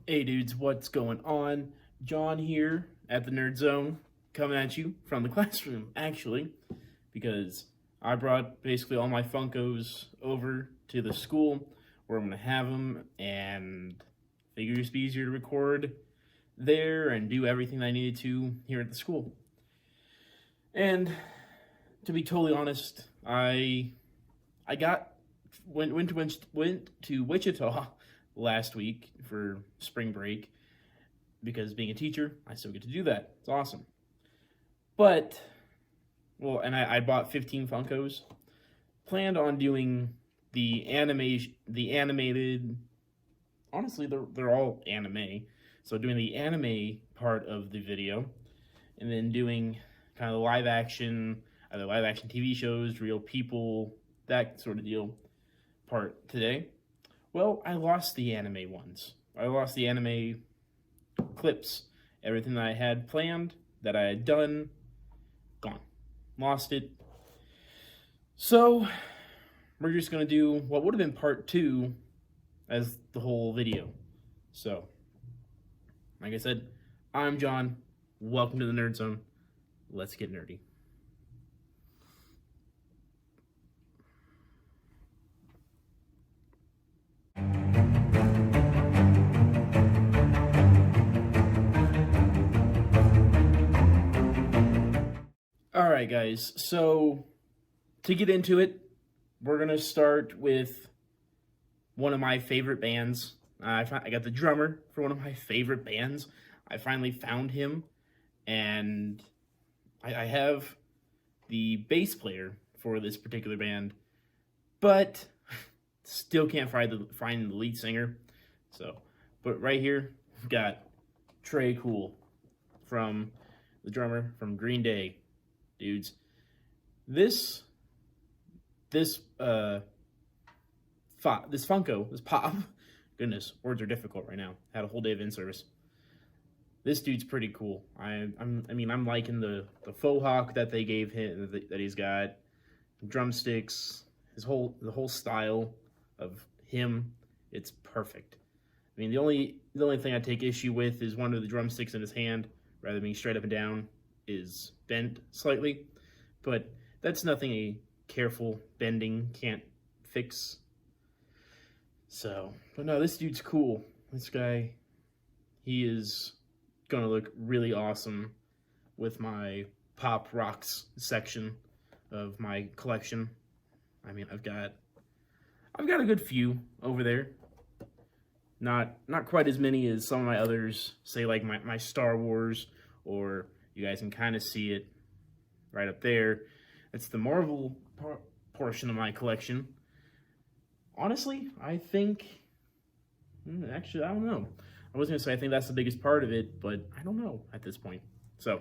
Hey dudes, what's going on? John here at the Nerd Zone, coming at you from the classroom, actually, because I brought basically all my Funkos over to the school where I'm going to have them, and figured it'd be easier to record there and do everything I needed to here at the school. And to be totally honest, went to Wichita last week for spring break because being a teacher, I still get to do that. It's awesome. But and I bought 15 Funkos. Planned on doing the animated. Honestly, they're all anime. So doing the anime part of the video, and then doing kind of the either live action TV shows, real people, that sort of deal part today. Well, I lost the anime ones. I lost the anime clips. Everything that I had planned, that I had done, gone. Lost it. So, we're just going to do what would have been part 2 as the whole video. So, like I said, I'm John. Welcome to the Nerd Zone. Let's get nerdy. Alright guys, so to get into it, we're going to start with one of my favorite bands. I got the drummer for one of my favorite bands. I finally found him, and I have the bass player for this particular band, but still can't find the lead singer. So, but right here, we've got Trey Cool, from the drummer from Green Day. Dudes, this Funko, this pop, goodness, words are difficult right now. Had a whole day of in-service. This dude's pretty cool. I'm liking the faux hawk that they gave him, that he's got, drumsticks, the whole style of him. It's perfect. I mean, the only thing I take issue with is one of the drumsticks in his hand, rather than being straight up and down, is bent slightly, but that's nothing a careful bending can't fix. So, but no, this dude's cool. This guy, he is gonna look really awesome with my pop rocks section of my collection. I mean, I've got a good few over there. Not quite as many as some of my others, say like my Star Wars, or you guys can kind of see it right up there. It's the Marvel portion of my collection. Honestly, I think, actually, I don't know. I was going to say I think that's the biggest part of it, but I don't know at this point. So,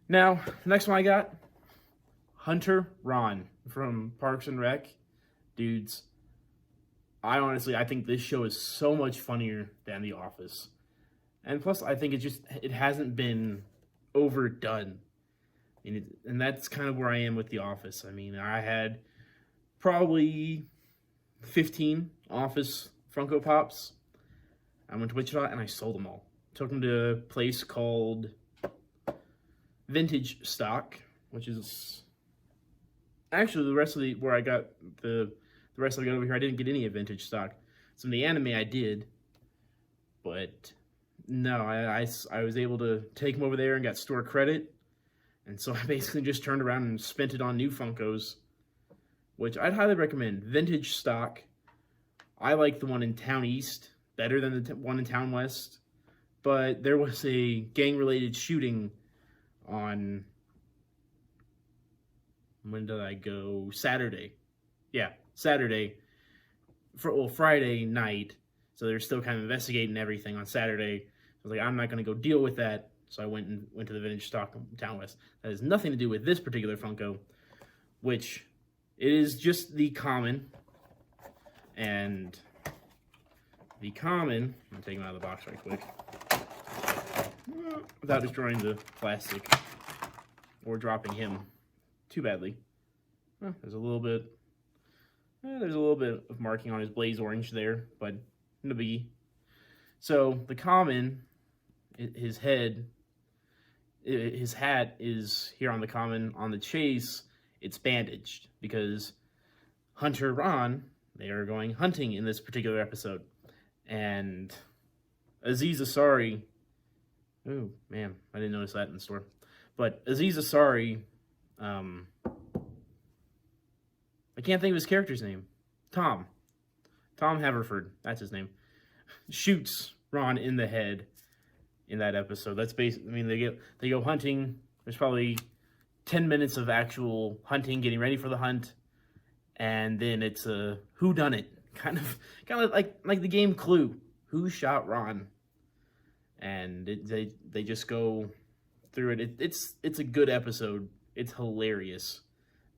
now, next one I got, Hunter Ron from Parks and Rec. Dudes, I think this show is so much funnier than The Office. And plus, I think it hasn't been overdone. And that's kind of where I am with The Office. I mean, I had probably 15 Office Funko Pops. I went to Wichita and I sold them all. Took them to a place called Vintage Stock, which is actually the rest of the rest I got over here. I didn't get any of Vintage Stock. Some of the anime I did, but no, I was able to take them over there and got store credit. And so I basically just turned around and spent it on new Funkos, which I'd highly recommend. Vintage Stock. I like the one in Town East better than the one in Town West. But there was a gang-related shooting on, when did I go? Saturday. Yeah, Saturday. Friday night. So they're still kind of investigating everything on Saturday. I was like, I'm not going to go deal with that. So I went to the Vintage Stock Town West. That has nothing to do with this particular Funko, which it is just the common. And the common, I'm taking him out of the box right quick, without destroying the plastic or dropping him too badly. There's a little bit of marking on his blaze orange there, but no biggie. So the common, his head, his hat is here on the common. On the chase, it's bandaged because Hunter Ron, they are going hunting in this particular episode. And Aziz Ansari, oh man, I didn't notice that in the store. But Aziz Ansari, I can't think of his character's name. Tom Haverford, that's his name, shoots Ron in the head in that episode. That's basically, I mean, they go hunting. There's probably 10 minutes of actual hunting, getting ready for the hunt, and then it's a whodunit, kind of like the game Clue. Who shot Ron? And they just go through it. It's a good episode. It's hilarious,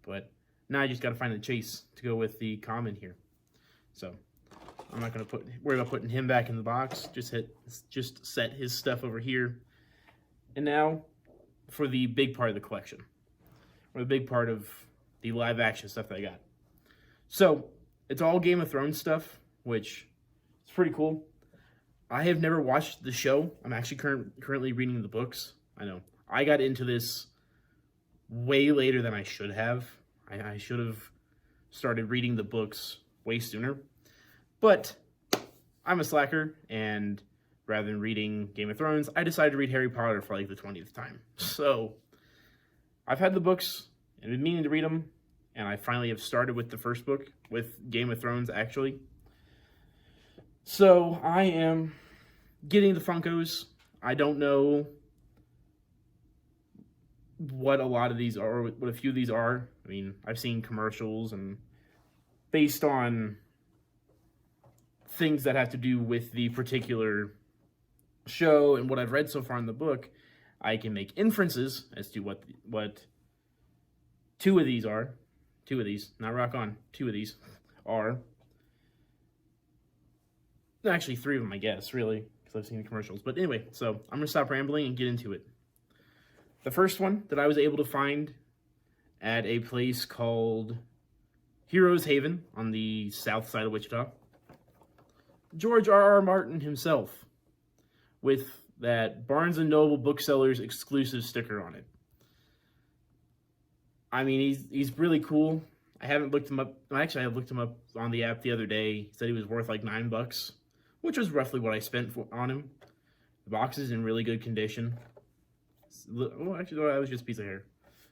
but now I just got to find the chase to go with the common here. So I'm not gonna worry about putting him back in the box. Just set his stuff over here. And now for the big part of the collection, or the big part of the live action stuff that I got. So it's all Game of Thrones stuff, which is pretty cool. I have never watched the show. I'm actually currently reading the books. I know I got into this way later than I should have. I should have started reading the books way sooner. But I'm a slacker, and rather than reading Game of Thrones, I decided to read Harry Potter for like the 20th time. So I've had the books and been meaning to read them, and I finally have started with the first book, with Game of Thrones, actually. So I am getting the Funkos. I don't know what a lot of these are, what a few of these are. I mean, I've seen commercials, and based on things that have to do with the particular show and what I've read so far in the book, I can make inferences as to what two of these are. Two of these, not rock on. Two of these are. Actually, three of them, I guess, really, because I've seen the commercials. But anyway, so I'm going to stop rambling and get into it. The first one that I was able to find at a place called Heroes Haven on the south side of Wichita. George R.R. Martin himself, with that Barnes & Noble Booksellers exclusive sticker on it. I mean, he's really cool. I haven't looked him up. Actually, I looked him up on the app the other day. He said he was worth like $9, which was roughly what I spent on him. The box is in really good condition. Well, actually, that was just a piece of hair.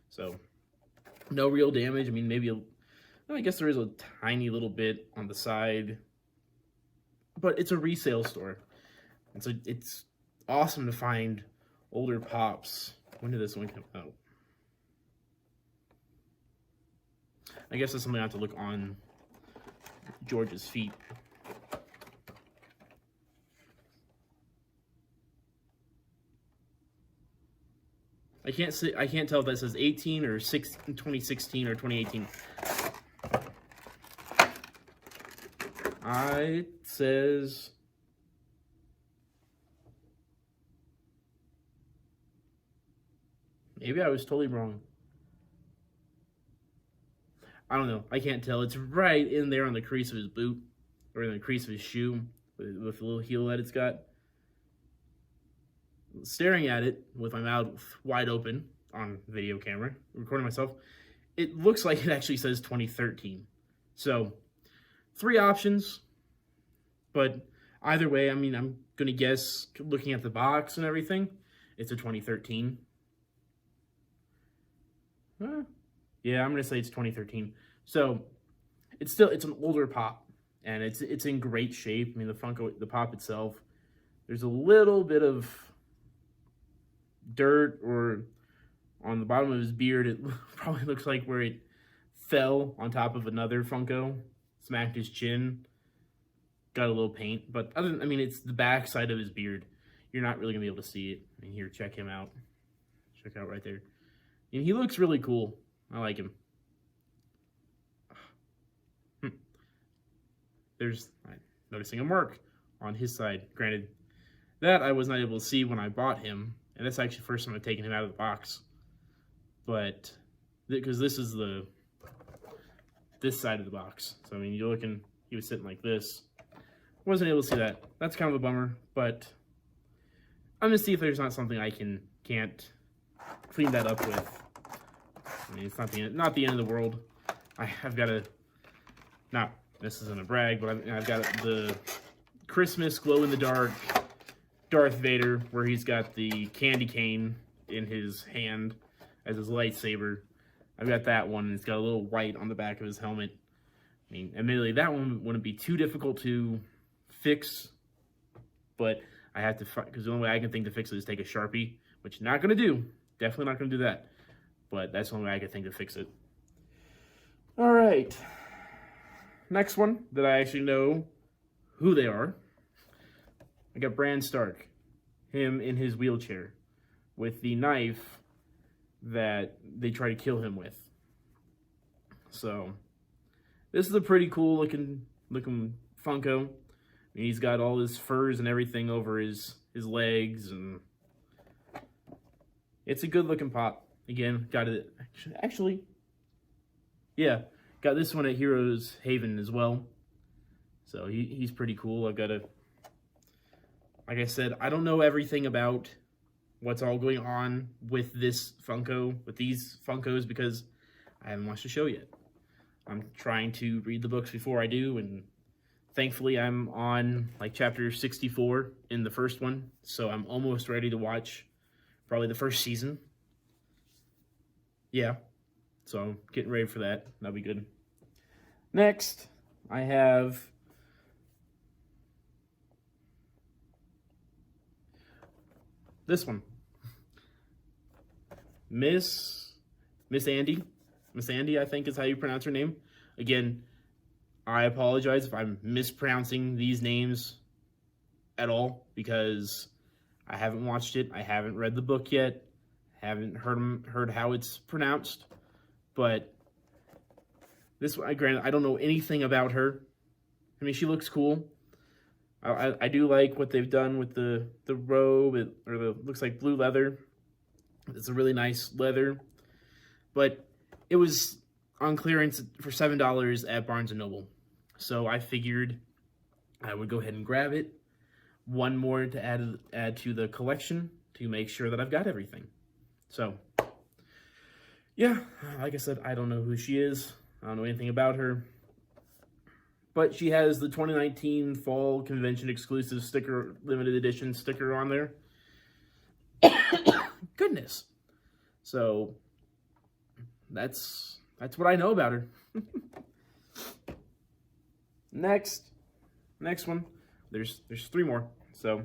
So, no real damage. I mean, I guess there is a tiny little bit on the side. But it's a resale store. And so it's awesome to find older pops. When did this one come out? I guess that's something I have to look on George's feet. I can't tell if that says 18 or 2016 or 2018. It says maybe I was totally wrong. I don't know. I can't tell. It's right in there on the crease of his boot, or in the crease of his shoe, with the little heel that it's got. Staring at it with my mouth wide open on video camera, recording myself, it looks like it actually says 2013. So, 3 options, but either way, I mean, I'm going to guess, looking at the box and everything, it's a 2013. Yeah, I'm going to say it's 2013. So, it's an older pop, and it's in great shape. I mean, the pop itself, there's a little bit of dirt or on the bottom of his beard. It probably looks like where it fell on top of another Funko, smacked his chin, got a little paint. But it's the back side of his beard. You're not really gonna be able to see it. I mean, here, check him out. Check out right there. And he looks really cool. I like him. I'm noticing a mark on his side. Granted, that I was not able to see when I bought him. And that's actually the first time I've taken him out of the box. But, because this is this side of the box. So, I mean, you're looking, he was sitting like this. wasn't able to see that. That's kind of a bummer, but I'm gonna see if there's not something I can't clean that up with. I mean, it's not the end of the world. I've got this isn't a brag, but I've got the Christmas glow-in-the-dark Darth Vader, where he's got the candy cane in his hand as his lightsaber. I've got that one, and it's got a little white on the back of his helmet. I mean, admittedly, that one wouldn't be too difficult to fix, but I have to, because the only way I can think to fix it is take a Sharpie, which I'm not going to do. Definitely not going to do that. But that's the only way I can think to fix it. All right. Next one that I actually know who they are. I got Bran Stark. Him in his wheelchair with the knife that they try to kill him with. So, this is a pretty cool looking Funko. I mean, he's got all his furs and everything over his legs, and it's a good looking pop. Again, got it. Actually, yeah, got this one at Heroes Haven as well. So he's pretty cool. I've got like I said, I don't know everything about what's all going on with this Funko, with these Funkos, because I haven't watched the show yet. I'm trying to read the books before I do, and thankfully I'm on like chapter 64 in the first one, so I'm almost ready to watch probably the first season. Yeah, so I'm getting ready for that. That'll be good. Next, I have this one. Miss Andy. Miss Andy, I think is how you pronounce her name. Again, I apologize if I'm mispronouncing these names at all, because I haven't watched it. I haven't read the book yet. Haven't heard how it's pronounced. But this one, granted, I don't know anything about her. I mean, she looks cool. I do like what they've done with the robe, looks like blue leather. It's a really nice leather. But it was on clearance for $7 at Barnes & Noble. So I figured I would go ahead and grab it. One more to add to the collection to make sure that I've got everything. So, yeah, like I said, I don't know who she is. I don't know anything about her. But she has the 2019 Fall Convention exclusive sticker, limited edition sticker on there. Goodness. So, that's what I know about her. Next one. There's 3 more. So,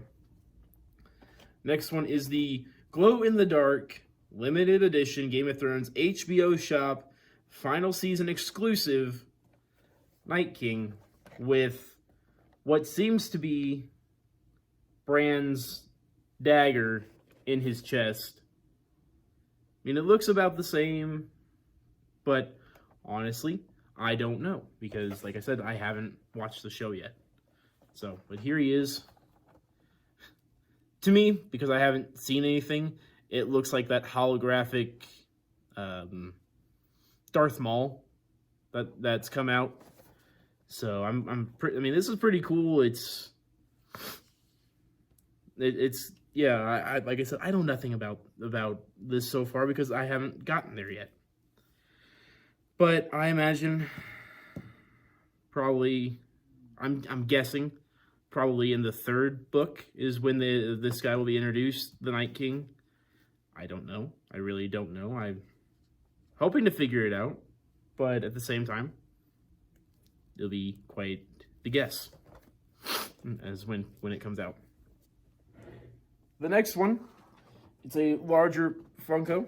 next one is the glow-in-the-dark limited edition Game of Thrones HBO Shop final season exclusive Night King with what seems to be Bran's dagger in his chest. I mean, it looks about the same, but honestly, I don't know, because, like I said, I haven't watched the show yet. So, but here he is. To me, because I haven't seen anything, it looks like that holographic Darth Maul that's come out. So I mean, this is pretty cool. It's yeah. I like I said, I know nothing about this so far because I haven't gotten there yet. But I imagine probably, I'm guessing, probably in the 3rd book is when this guy will be introduced, the Night King. I don't know. I really don't know. I'm hoping to figure it out, but at the same time, it'll be quite the guess as when it comes out. The next one, it's a larger Funko.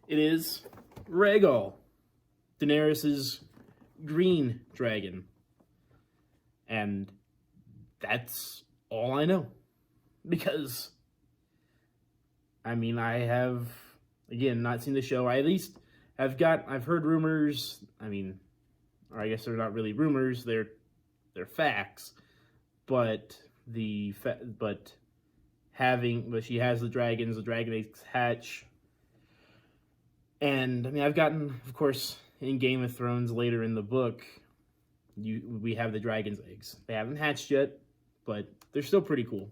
It is Rhaegal, Daenerys's green dragon. And that's all I know. Because, I mean, I have, again, not seen the show. I at least I've heard rumors. I mean, or I guess they're not really rumors. They're facts. But she has the dragons. The dragon eggs hatch. And I mean, I've gotten, of course, in Game of Thrones later in the book, we have the dragon's eggs. They haven't hatched yet, but they're still pretty cool.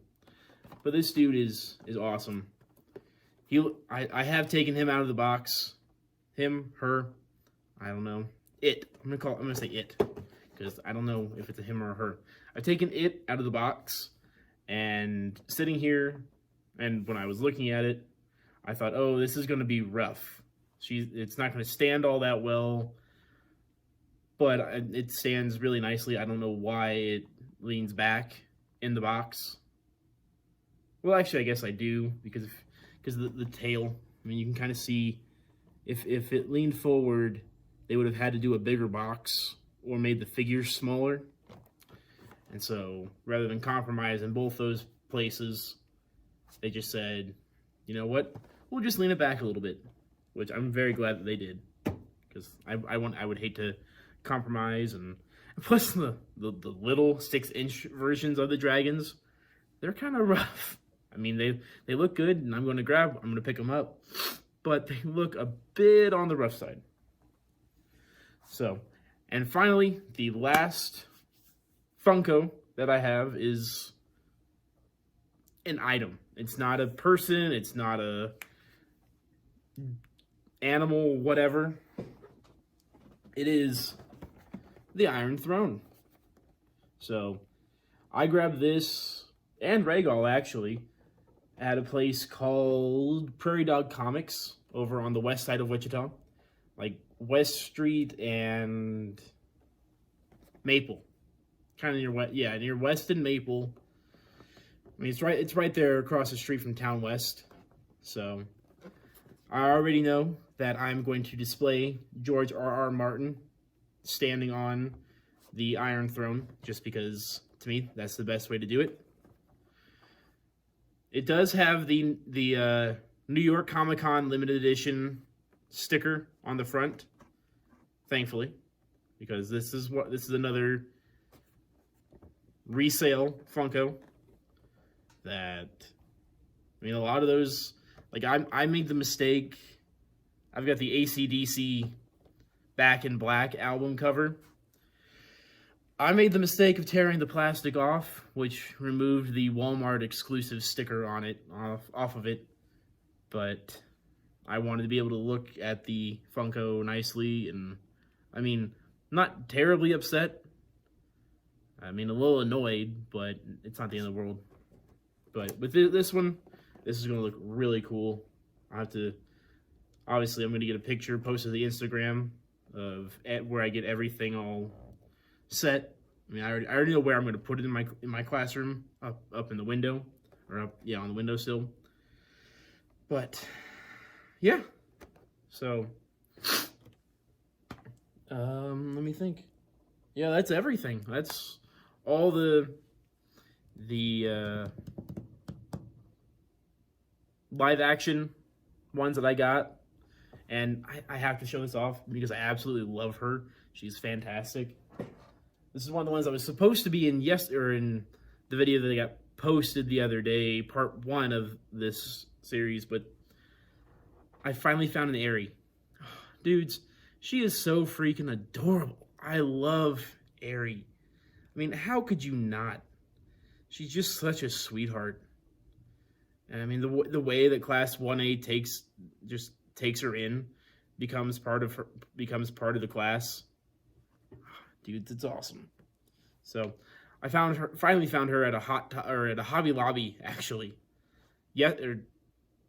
But this dude is awesome. I have taken him out of the box. Him, her, I don't know. It. I'm gonna say it, because I don't know if it's a him or a her. I've taken it out of the box, and sitting here, and when I was looking at it, I thought, oh, this is gonna be rough. It's not gonna stand all that well, but it stands really nicely. I don't know why it leans back in the box. Well, actually, I guess I do, because the tail. I mean, you can kind of see if it leaned forward, they would have had to do a bigger box or made the figures smaller. And so, rather than compromise in both those places, they just said, you know what, we'll just lean it back a little bit, which I'm very glad that they did, because I would hate to compromise. And plus the little 6-inch versions of the dragons, they're kind of rough. I mean, they look good, and I'm going to pick them up, but they look a bit on the rough side. So, and finally, the last Funko that I have is an item. It's not a person, it's not a animal, whatever. It is the Iron Throne. So, I grabbed this, and Rhaegal, actually, at a place called Prairie Dog Comics over on the west side of Wichita, like West Street and Maple, kind of near West and Maple. I mean, it's right there across the street from Town West. So I already know that I'm going to display George R.R. Martin standing on the Iron Throne, just because to me that's the best way to do it. It does have the New York Comic Con limited edition sticker on the front, thankfully, because this is another resale Funko that, I mean, a lot of those, like I made the mistake. I've got the AC/DC Back in Black album cover. I made the mistake of tearing the plastic off, which removed the Walmart exclusive sticker on it, off of it. But I wanted to be able to look at the Funko nicely, and I mean, not terribly upset. I mean, a little annoyed, but it's not the end of the world. But with this one, this is going to look really cool. Obviously, I'm going to get a picture posted to the Instagram of where I get everything all set. I mean, I already know where I'm going to put it in my classroom, up in the window, or up, yeah, on the windowsill. But yeah, so let me think. Yeah, that's everything. That's all the live action ones that I got. And I have to show this off because I absolutely love her. She's fantastic. This is one of the ones that was supposed to be in the video that got posted the other day, part 1 of this series, but I finally found an Aerie. Dudes, she is so freaking adorable. I love Aerie. I mean, how could you not? She's just such a sweetheart. And I mean, the way that Class 1A takes her in, becomes part of the class. Dude, it's awesome. So, I finally found her at a Hobby Lobby, actually.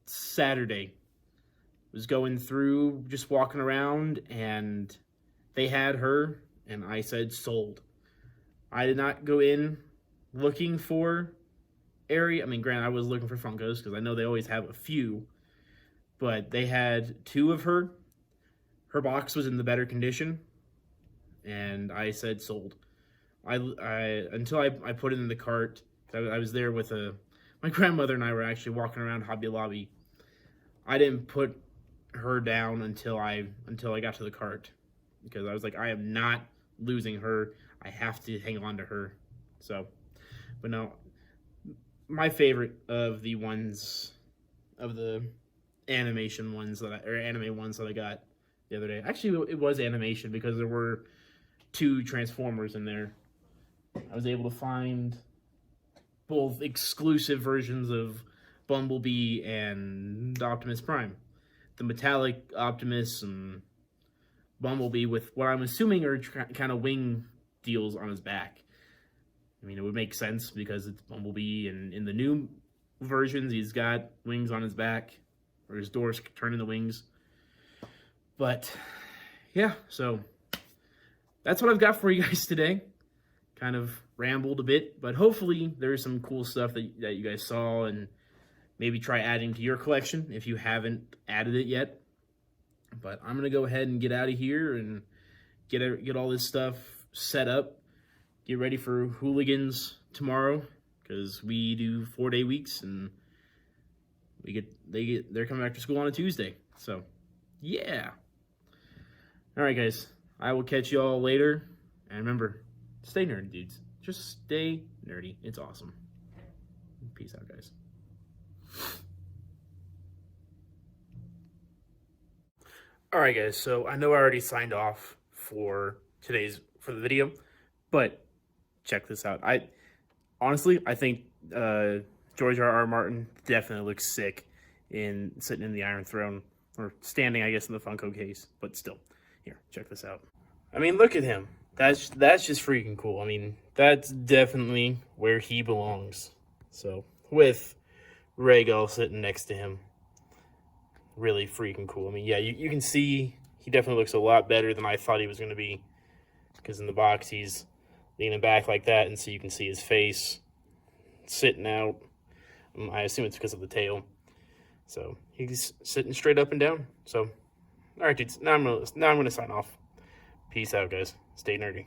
Saturday. Was going through, just walking around, and they had her, and I said sold. I did not go in looking for Aerie. I mean, granted, I was looking for Funkos, because I know they always have a few, but they had 2 of her. Her box was in the better condition, and I said sold. Until I put it in the cart. I was there with my grandmother, and I were actually walking around Hobby Lobby. I didn't put her down until I got to the cart, because I was like, I am not losing her. I have to hang on to her. So, but no, my favorite of the anime ones that I got the other day. Actually, it was animation, because there were 2 Transformers in there. I was able to find both exclusive versions of Bumblebee and Optimus Prime. The metallic Optimus and Bumblebee with what I'm assuming are kind of wing deals on his back. I mean, it would make sense because it's Bumblebee, and in the new versions, he's got wings on his back, or his doors turn into wings. But, yeah, so that's what I've got for you guys today. Kind of rambled a bit, but hopefully there's some cool stuff that you guys saw, and maybe try adding to your collection if you haven't added it yet. But I'm going to go ahead and get out of here and get all this stuff set up. Get ready for Hooligans tomorrow, because we do 4-day weeks, and they're coming back to school on a Tuesday. So, yeah. All right, guys. I will catch you all later. And remember, stay nerdy, dudes. Just stay nerdy. It's awesome. Peace out, guys. All right, guys. So I know I already signed off for the video, but check this out. I think George R.R. Martin definitely looks sick in sitting in the Iron Throne, or standing, I guess, in the Funko case. But still, here, check this out. I mean, look at him. That's just freaking cool. I mean, that's definitely where he belongs. So with Rhaegal sitting next to him, really freaking cool. I mean, yeah, you can see he definitely looks a lot better than I thought he was going to be, because in the box he's leaning back like that, and so you can see his face sitting out. I assume it's because of the tail. So he's sitting straight up and down. So, all right, dudes. Now I'm gonna sign off. Peace out, guys. Stay nerdy.